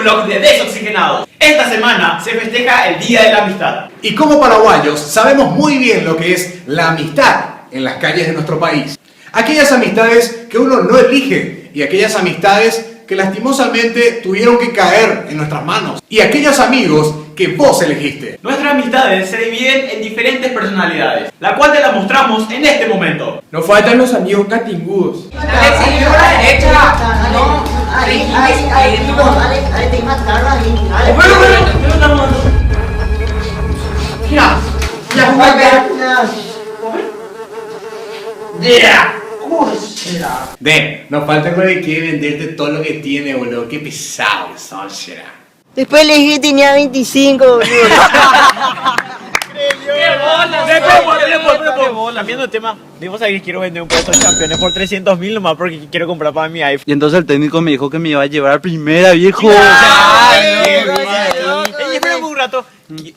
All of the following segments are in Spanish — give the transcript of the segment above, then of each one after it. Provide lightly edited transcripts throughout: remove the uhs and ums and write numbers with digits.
blog de Desoxigenados. Esta semana se festeja el Día de la Amistad. Y como paraguayos sabemos muy bien lo que es la amistad en las calles de nuestro país. Aquellas amistades que uno no elige y aquellas amistades que lastimosamente tuvieron que caer en nuestras manos. Y aquellos amigos que vos elegiste. Nuestras amistades se dividen en diferentes personalidades, la cual te la mostramos en este momento. Nos faltan los amigos catingudos. Dale, señor, a la derecha. No, ahí, te mataron ahí. Mira, La jugada. Nos falta con el que venderte todo lo que tiene, boludo. Qué pesado que son, será. Después le dije que tenía 25, boludo. Cambiando de tema, digo que quiero vender un puesto de campeones por 300.000 nomás porque quiero comprar para mi iPhone. Y entonces el técnico me dijo que me iba a llevar a primera, viejo. Espérame un rato.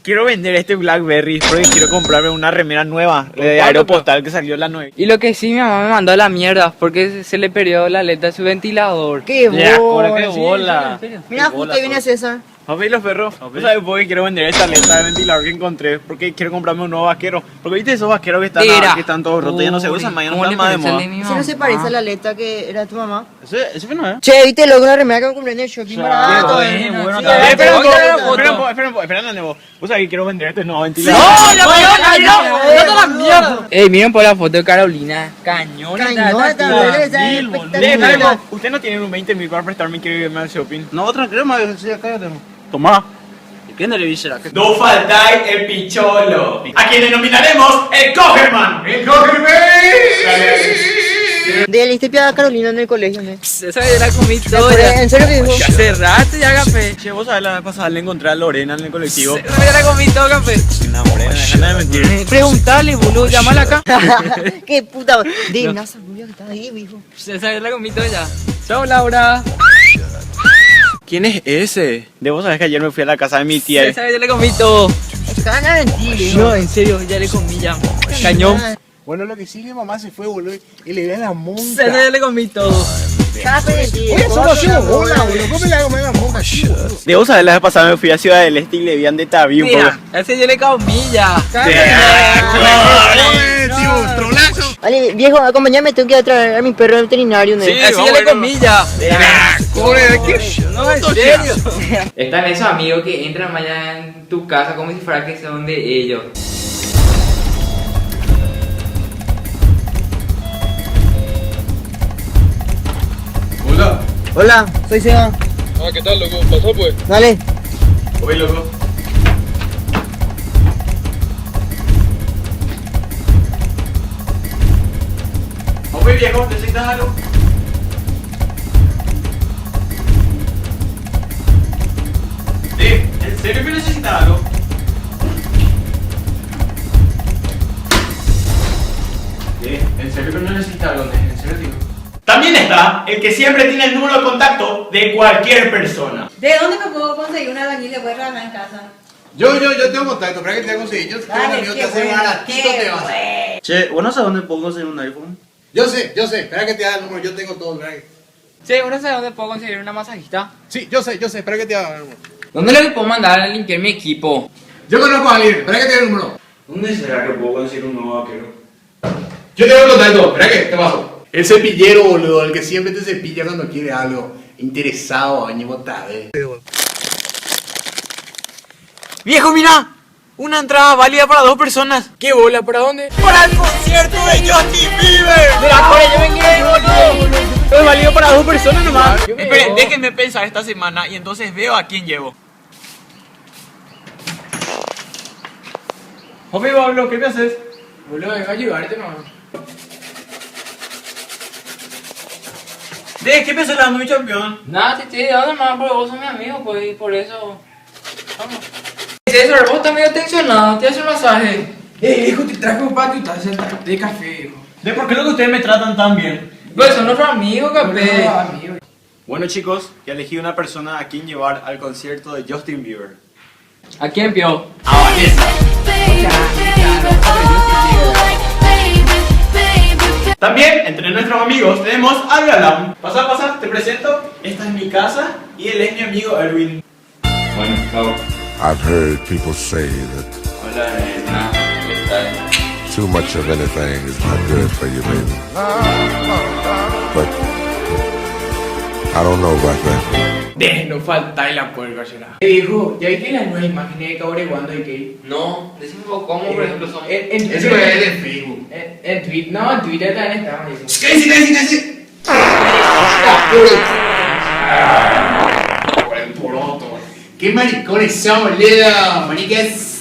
Quiero vender este Blackberry porque quiero comprarme una remera nueva de Aeropostal que salió la 9. Y lo que sí, mi mamá me mandó a la mierda porque se le perdió la aleta de su ventilador. ¡Qué bola! ¡Qué bola! Mira, justo ahí viene César. Papi, los perros. ¿Tú sabes por qué quiero vender esta aleta de ventilador que encontré? Porque quiero comprarme un nuevo vaquero. Porque viste esos vaqueros que están todos rotos, ya no se usan, mañana no están más de moda. Ese no se parece a la aleta que era tu mamá. Ese fue no, ¿eh? Che, viste loco una remera que me compré en el shopping barato. Bueno, espera, Nebo. Vos sabés que quiero vender este nuevo ventilador. Ey, miren por la foto de Carolina. Cañona. Usted no tiene un 20.000 para prestarme y quiere irme al shopping. No, otra crema, sí, acá ya tengo. Tomá. ¿Y qué no le será? No faltáis el picholo, a quien denominaremos el Cogerman. ¡El Cogerman! De le diste piada a Carolina en el colegio, ¿no? Esa ya la comí toda. ¿En serio que dijo? Hace rato ya, café. Che, vos sabés, la vez pasada le encontré a Lorena en el colectivo. Esa ya la comí todo, café. No, Lorena, déjame de mentir. Preguntale, boludo, llamala acá. ¡Qué puta! De Nasa, boludo, que está ahí, mijo. Esa ya la comí toda ya. Chao, Laura. ¿Quién es ese? De vos sabés que ayer me fui a la casa de mi tía. Esa ya le comí todo. Están a mentir, No, en serio, ya le comí ya. Cañón. Bueno, lo que sí, mi mamá se fue, boludo, y le ve a la monta. Esa ya le comí todo. Solo sido bola, boludo. ¿Cómo le hago comer a la monta así, boludo? De vos sabés, la vez pasada me fui a Ciudad del Este y le vi a de Taví un poco. Mira, ese ya le comí ya. Vale, viejo, acompáñame, tengo que ir a traer a mi perro al veterinario, ¿no? Sí. Así ya le comí ya. No, en serio. Están esos amigos que entran mañana en tu casa como si fuera que son de ellos. Hola. Hola, soy Seba. Ah, ¿qué tal, loco? Pasó, pues. Dale. Oye, loco. Oye, viejo, ¿necesitas algo? Sí, ¿en serio que necesitas algo? Sí, ¿en serio que no necesitas algo? ¿En serio, digo? También está el que siempre tiene el número de contacto de cualquier persona. ¿De dónde me puedo conseguir un albañil que pueda trabajar en casa? Yo tengo contacto, para que te voy a conseguir. Yo tengo un amigo que hace baratito te vas. Che, ¿vos no sabes dónde puedo conseguir un iPhone? Yo sé, espera que te haga el número, yo tengo todo, espera que... Sí, ¿uno sabe dónde puedo conseguir una masajista? Sí, yo sé, espera que te haga el número. ¿Dónde le puedo mandar a limpiar mi equipo? Yo conozco a alguien, espera que te haga el número. ¿Dónde será que puedo conseguir un nuevo vaquero? Yo tengo el contacto, espera que te paso. El cepillero, boludo, el que siempre te cepilla cuando quiere algo. Interesado, año botade. ¡Viejo, mira! Una entrada válida para 2 personas. ¿Qué bola? ¿Para dónde? ¡Para el concierto de Justin Bieber! Mira, por ello venía boludo. Es válido para 2 personas nomás. Esperen, déjenme pensar esta semana y entonces veo a quién llevo. Jope, Pablo, ¿qué me haces? Boludo, vengo a ayudarte, mamá. ¿Qué me estás dando, mi campeón? Nada, te estoy ayudando nomás porque vos sos mi amigo, pues, y por eso... Vamos. César, vos estás medio tensionado, te hace un masaje. Hijo, te traje un patio y te hace de café, hijo. ¿De por qué lo que ustedes me tratan tan bien? Pues son nuestros amigos, capé. Bueno, chicos, ya elegí una persona a quien llevar al concierto de Justin Bieber. ¿A quién, Pio? A Vanessa. También, entre nuestros amigos, tenemos a Galán. Pasa, te presento. Esta es mi casa y él es mi amigo Erwin. Bueno, chao. I've heard people say that Hola, nada, ¿qué tal? too much of anything is not good for you, baby. But I don't know about that. No falta la puerca será. Viejo, ¿ya viste las nuevas imágenes de Cabreguando y qué? No, decime vos cómo, por ejemplo, son... En Eso es de Facebook. En Twitter, no, en Twitter también está. ¿Qué? ¡Qué maricones son, boludo! ¡Maricas!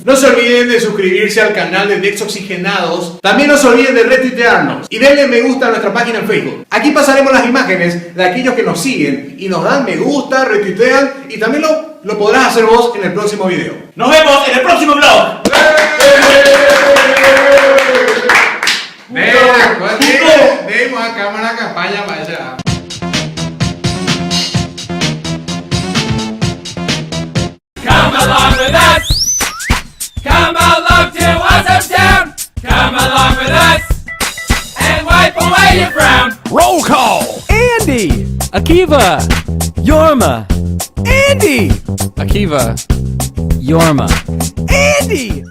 No se olviden de suscribirse al canal de Desoxigenados. También no se olviden de retuitearnos y denle me gusta a nuestra página en Facebook. Aquí pasaremos las imágenes de aquellos que nos siguen y nos dan me gusta, retuitean y también lo podrás hacer vos en el próximo video. Nos vemos en el próximo vlog. Demos a cámara campaña para allá. Come along with us. Come along to Awesome Town. Come along with us and wipe away your frown. Roll call. Andy. Akiva. Yorma. Andy. Akiva. Yorma. Andy.